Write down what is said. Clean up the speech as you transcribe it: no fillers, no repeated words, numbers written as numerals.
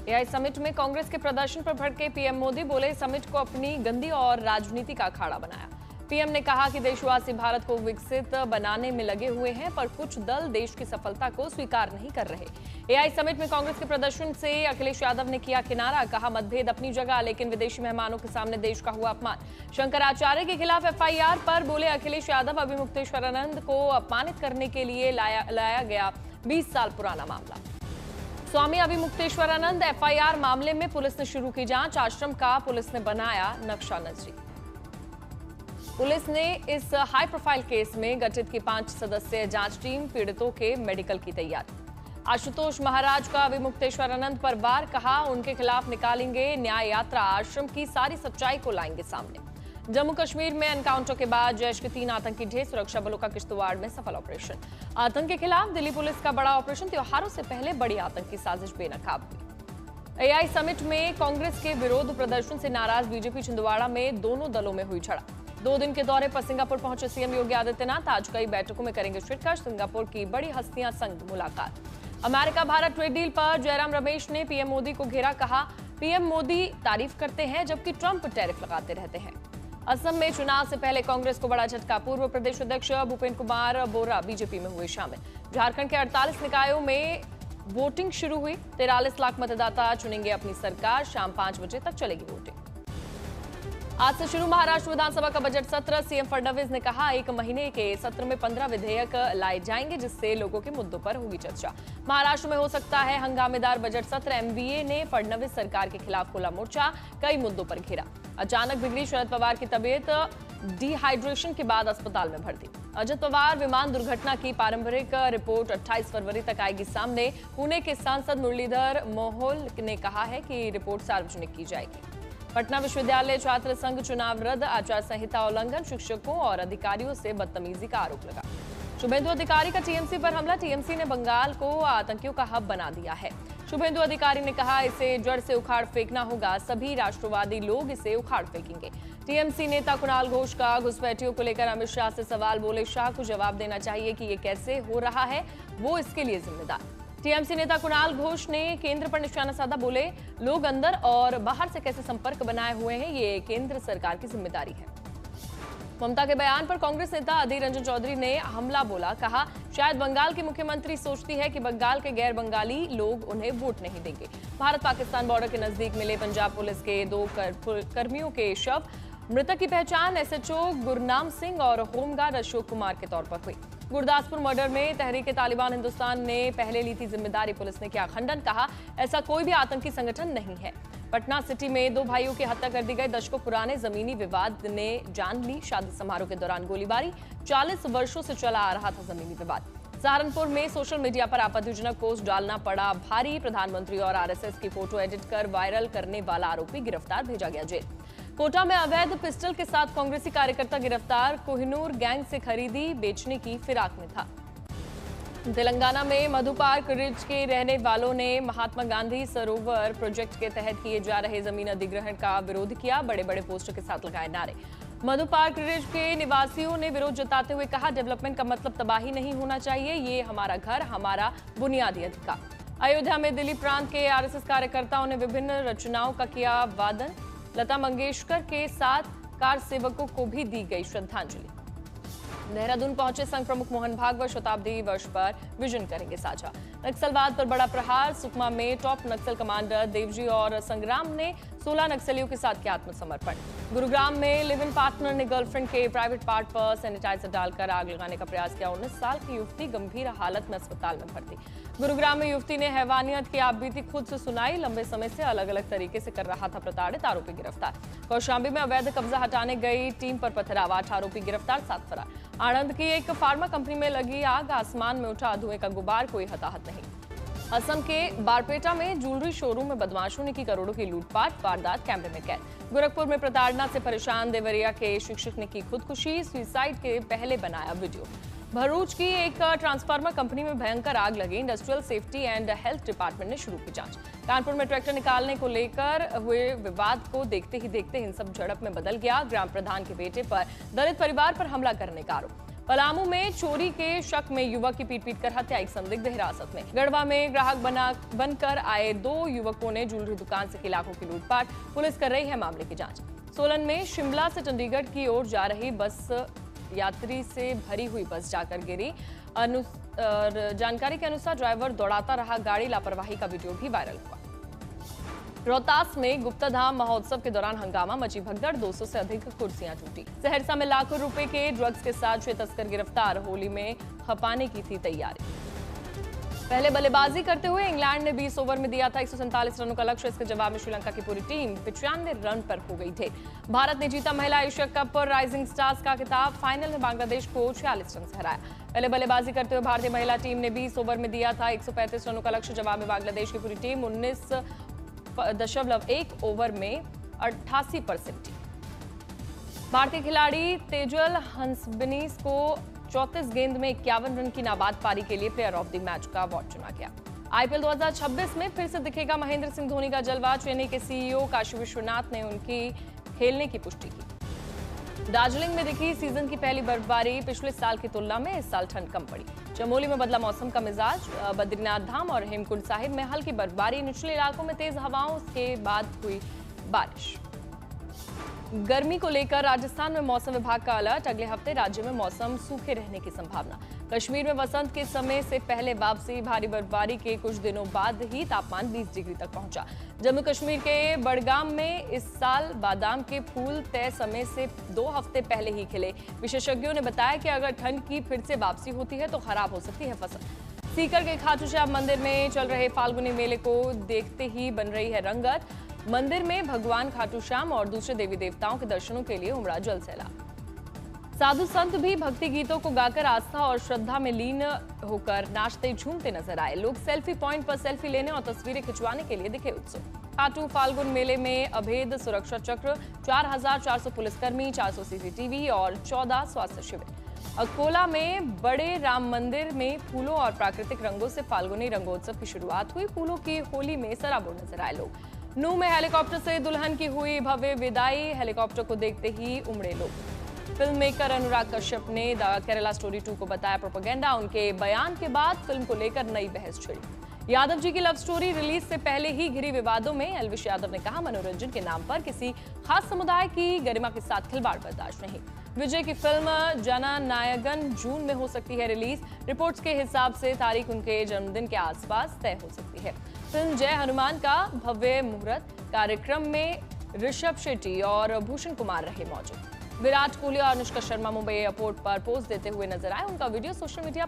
AI summit में कांग्रेस के प्रदर्शन पर भड़के पीएम मोदी बोले, समिट को अपनी गंदी और राजनीति का अखाड़ा बनाया। पीएम ने कहा कि देशवासी भारत को विकसित बनाने में लगे हुए हैं, पर कुछ दल देश की सफलता को स्वीकार नहीं कर रहे। एआई समिट में कांग्रेस के प्रदर्शन से अखिलेश यादव ने किया किनारा, कहा मतभेद अपनी जगह, लेकिन विदेशी मेहमानों के सामने देश का हुआ अपमान। शंकराचार्य के खिलाफ एफआईआर पर बोले अखिलेश यादव, अभी मुक्तेश्वरानंद को अपमानित करने के लिए लाया गया 20 साल पुराना मामला। स्वामी अभिमुक्तेश्वरानंद एफआईआर मामले में पुलिस ने शुरू की जांच, आश्रम का पुलिस ने बनाया नक्शा नजरी। पुलिस ने इस हाई प्रोफाइल केस में गठित की 5 सदस्यीय जांच टीम, पीड़ितों के मेडिकल की तैयारी। आशुतोष महाराज का अभिमुक्तेश्वरानंद पर वार, कहा उनके खिलाफ निकालेंगे न्याय यात्रा, आश्रम की सारी सच्चाई को लाएंगे सामने। जम्मू कश्मीर में एनकाउंटर के बाद जैश के 3 आतंकी ढेर, सुरक्षा बलों का किश्तवाड़ में सफल ऑपरेशन। आतंक के खिलाफ दिल्ली पुलिस का बड़ा ऑपरेशन, त्योहारों से पहले बड़ी आतंकी साजिश बेनकाब हुई। एआई समिट में कांग्रेस के विरोध प्रदर्शन से नाराज बीजेपी, छिंदवाड़ा में दोनों दलों में हुई झड़प। 2 दिन के दौरे पर सिंगापुर पहुंचे सीएम योगी आदित्यनाथ, आज कई बैठकों में करेंगे शिरकत, सिंगापुर की बड़ी हस्तियां संग मुलाकात। अमेरिका भारत ट्रेड डील पर जयराम रमेश ने पीएम मोदी को घेरा, कहा पीएम मोदी तारीफ करते हैं जबकि ट्रंप टैरिफ लगाते रहते हैं। असम में चुनाव से पहले कांग्रेस को बड़ा झटका, पूर्व प्रदेश अध्यक्ष भूपेंद्र कुमार बोरा बीजेपी में हुए शामिल। झारखंड के 48 निकायों में वोटिंग शुरू हुई, 43 लाख मतदाता चुनेंगे अपनी सरकार, शाम 5 बजे तक चलेगी वोटिंग। आज से शुरू महाराष्ट्र विधानसभा का बजट सत्र, सीएम फडणवीस ने कहा 1 महीने के सत्र में 15 विधेयक लाए जाएंगे, जिससे लोगों के मुद्दों पर होगी चर्चा। महाराष्ट्र में हो सकता है हंगामेदार बजट सत्र, एमवीए ने फडणवीस सरकार के खिलाफ खोला मोर्चा, कई मुद्दों पर घेरा। अचानक बिगड़ी शरद पवार की तबीयत, डिहाइड्रेशन के बाद अस्पताल में भर्ती। अजित पवार विमान दुर्घटना की पारंपरिक रिपोर्ट 28 फरवरी तक आएगी सामने। पुणे के सांसद मुरलीधर मोहोल ने कहा है कि रिपोर्ट सार्वजनिक की जाएगी। पटना विश्वविद्यालय छात्र संघ चुनाव रद्द, आचार संहिता उल्लंघन, शिक्षकों और अधिकारियों से बदतमीजी का आरोप लगा। शुभेंदु अधिकारी का टीएमसी पर हमला, टीएमसी ने बंगाल को आतंकियों का हब बना दिया है। शुभेंदु अधिकारी ने कहा इसे जड़ से उखाड़ फेंकना होगा, सभी राष्ट्रवादी लोग इसे उखाड़ फेंकेंगे। टीएमसी नेता कुणाल घोष का घुसपैठियों को लेकर अमित शाह से सवाल, बोले शाह को जवाब देना चाहिए कि ये कैसे हो रहा है, वो इसके लिए जिम्मेदार। टीएमसी नेता कुणाल घोष ने केंद्र पर निशाना साधा, बोले लोग अंदर और बाहर से कैसे संपर्क बनाए हुए हैं, ये केंद्र सरकार की जिम्मेदारी है। ममता के बयान पर कांग्रेस नेता अधीर रंजन चौधरी ने हमला बोला, कहा शायद बंगाल की मुख्यमंत्री सोचती है कि बंगाल के गैर बंगाली लोग उन्हें वोट नहीं देंगे। भारत पाकिस्तान बॉर्डर के नजदीक मिले पंजाब पुलिस के 2 कर्मियों के शव, मृतक की पहचान एसएचओ गुरनाम सिंह और होमगार्ड अशोक कुमार के तौर पर हुई। गुरदासपुर मर्डर में तहरीके तालिबान हिंदुस्तान ने पहले ली थी जिम्मेदारी, पुलिस ने किया खंडन, कहा ऐसा कोई भी आतंकी संगठन नहीं है। पटना सिटी में 2 भाइयों की हत्या कर दी गई, दशकों पुराने जमीनी विवाद ने जान ली, शादी समारोह के दौरान गोलीबारी, 40 वर्षों से चला आ रहा था जमीनी विवाद। सहारनपुर में सोशल मीडिया पर आपत्तिजनक पोस्ट डालना पड़ा भारी, प्रधानमंत्री और आरएसएस की फोटो एडिट कर वायरल करने वाला आरोपी गिरफ्तार, भेजा गया जेल। कोटा में अवैध पिस्टल के साथ कांग्रेसी कार्यकर्ता गिरफ्तार, कोहिनूर गैंग से खरीदी बेचने की फिराक में था। तेलंगाना में मधु पार्क रिज के रहने वालों ने महात्मा गांधी सरोवर प्रोजेक्ट के तहत किए जा रहे जमीन अधिग्रहण का विरोध किया, बड़े बड़े पोस्टर के साथ लगाए नारे। मधु पार्क रिज के निवासियों ने विरोध जताते हुए कहा डेवलपमेंट का मतलब तबाही नहीं होना चाहिए, ये हमारा घर, हमारा बुनियादी अधिकार। अयोध्या में दिल्ली प्रांत के आरएसएस कार्यकर्ताओं ने विभिन्न रचनाओं का किया वादन, लता मंगेशकर के साथ कार सेवकों को भी दी गई श्रद्धांजलि। देहरादून पहुंचे संघ प्रमुख मोहन भागवत, शताब्दी वर्ष पर विजन करेंगे साझा। नक्सलवाद पर बड़ा प्रहार, सुकमा में टॉप नक्सल कमांडर देवजी और संग्राम ने 16 नक्सलियों के साथ किया आत्मसमर्पण। गुरुग्राम में लिव इन पार्टनर ने गर्लफ्रेंड के प्राइवेट पार्ट पर सैनिटाइजर डालकर आग लगाने का प्रयास किया, 19 साल की युवती गंभीर हालत में अस्पताल में भर्ती। गुरुग्राम में युवती ने हैवानियत की आपबीती खुद से सुनाई, लंबे समय से अलग अलग तरीके से कर रहा था प्रताड़ित, आरोपी गिरफ्तार। कौशांबी में अवैध कब्जा हटाने गई टीम पर पथराव, 8 आरोपी गिरफ्तार, 7 फरार। आणंद की एक फार्मा कंपनी में लगी आग, आसमान में उठा धुएं का गुबार, कोई हताहत नहीं। असम के बारपेटा में ज्वेलरी शोरूम में बदमाशों ने की करोड़ों की लूटपाट, वारदात कैमरे में कैद। गोरखपुर में प्रताड़ना से परेशान देवरिया के शिक्षक ने की खुदकुशी, सुसाइड के पहले बनाया वीडियो। भरूच की एक ट्रांसफार्मर कंपनी में भयंकर आग लगी, industrial safety and health department ने शुरू की जांच। कानपुर में ट्रैक्टर निकालने को लेकर हुए विवाद को देखते ही देखते हिंसक झड़प में बदल गया, ग्राम प्रधान के बेटे पर दलित परिवार पर हमला करने का आरोप। पलामू में चोरी के शक में युवक की पीट कर हत्या, एक संदिग्ध हिरासत में। गढ़वा में ग्राहक बनकर आए 2 युवकों ने ज्वेलरी दुकान से की लाखों की लूटपाट, पुलिस कर रही है मामले की जांच। सोलन में शिमला से चंडीगढ़ की ओर जा रही बस यात्री से भरी हुई बस जाकर गिरी। जानकारी के अनुसार ड्राइवर दौड़ाता रहा, गाड़ी लापरवाही का वीडियो भी वायरल हुआ। रोहतास में गुप्ताधाम महोत्सव के दौरान हंगामा मची भगदड़, 200 से अधिक कुर्सियां टूटी। सहरसा में लाखों रुपए के ड्रग्स के साथ 6 तस्कर गिरफ्तार, होली में खपाने की थी तैयारी। पहले बल्लेबाजी करते हुए इंग्लैंड ने 20 ओवर में दिया था 147 रनों का लक्ष्य। इसके जवाब में श्रीलंका की पूरी टीम 95 रन पर हो गई थे। भारत ने जीता महिला एशिया कप पर राइजिंग स्टार्स का खिताब, फाइनल में बांग्लादेश को 46 रन से हराया। पहले बल्लेबाजी करते हुए भारतीय महिला टीम ने 20 ओवर में दिया था 135 रनों का लक्ष्य। जवाब में बांग्लादेश की पूरी टीम 19.1 ओवर में 88%। भारतीय खिलाड़ी तेजल हंसबनीस को 34 गेंद में 51 रन की नाबाद पारी के लिए प्लेयर ऑफ द मैच का अवार्ड चुना गया। आईपीएल 2026 में फिर से दिखेगा महेंद्र सिंह धोनी का जलवा, चेन्नई के सीईओ काशी विश्वनाथ ने उनकी खेलने की पुष्टि की। दार्जिलिंग में दिखी सीजन की पहली बर्फबारी, पिछले साल की तुलना में इस साल ठंड कम पड़ी। चमोली में बदला मौसम का मिजाज, बद्रीनाथ धाम और हेमकुंड साहिब में हल्की बर्फबारी, निचले इलाकों में तेज हवाओं के बाद हुई बारिश। गर्मी को लेकर राजस्थान में मौसम विभाग का अलर्ट, अगले हफ्ते राज्य में मौसम सूखे रहने की संभावना। कश्मीर में वसंत के समय से पहले वापसी, भारी बर्फबारी के कुछ दिनों बाद ही तापमान 20 डिग्री तक पहुंचा। जम्मू कश्मीर के बड़गाम में इस साल बादाम के फूल तय समय से 2 हफ्ते पहले ही खिले। विशेषज्ञों ने बताया कि अगर ठंड की फिर से वापसी होती है तो खराब हो सकती है फसल। सीकर के खाटू श्याम मंदिर में चल रहे फाल्गुनी मेले को देखते ही बन रही है रंगत। मंदिर में भगवान खाटू श्याम और दूसरे देवी देवताओं के दर्शनों के लिए उमड़ा जल सैलाब। साधु संत भी भक्ति गीतों को गाकर आस्था और श्रद्धा में लीन होकर नाचते झूमते नजर आए। लोग सेल्फी पॉइंट पर सेल्फी लेने और तस्वीरें खिंचवाने के लिए दिखे उत्सुक। खाटू फाल्गुन मेले में अभेद सुरक्षा चक्र, 4400 पुलिसकर्मी, 400 सीसीटीवी और 14 स्वास्थ्य शिविर। अकोला में बड़े राम मंदिर में फूलों और प्राकृतिक रंगों से फाल्गुनी रंगोत्सव की शुरुआत हुई। फूलों की होली में सराबोर नजर आए लोग। नूह में हेलीकॉप्टर से दुल्हन की हुई भव्य विदाई, हेलीकॉप्टर को देखते ही उमड़े लोग। फिल्म मेकर अनुराग कश्यप ने द केरला स्टोरी 2 को बताया प्रोपेगेंडा, उनके बयान के बाद फिल्म को लेकर नई बहस छिड़ी। यादव जी की लव स्टोरी रिलीज से पहले ही घिरी विवादों में, एल्विश यादव ने कहा मनोरंजन के नाम पर किसी खास समुदाय की गरिमा के साथ खिलवाड़ बर्दाश्त नहीं। विजय की फिल्म जननायगन जून में हो सकती है रिलीज। रिपोर्ट्स के हिसाब से तारीख उनके जन्मदिन के आसपास तय हो सकती है। फिल्म जय हनुमान का भव्य मुहूर्त कार्यक्रम में ऋषभ शेट्टी और भूषण कुमार रहे मौजूद। विराट कोहली और अनुष्का शर्मा मुंबई एयरपोर्ट पर पोज देते हुए नजर आए। उनका वीडियो सोशल मीडिया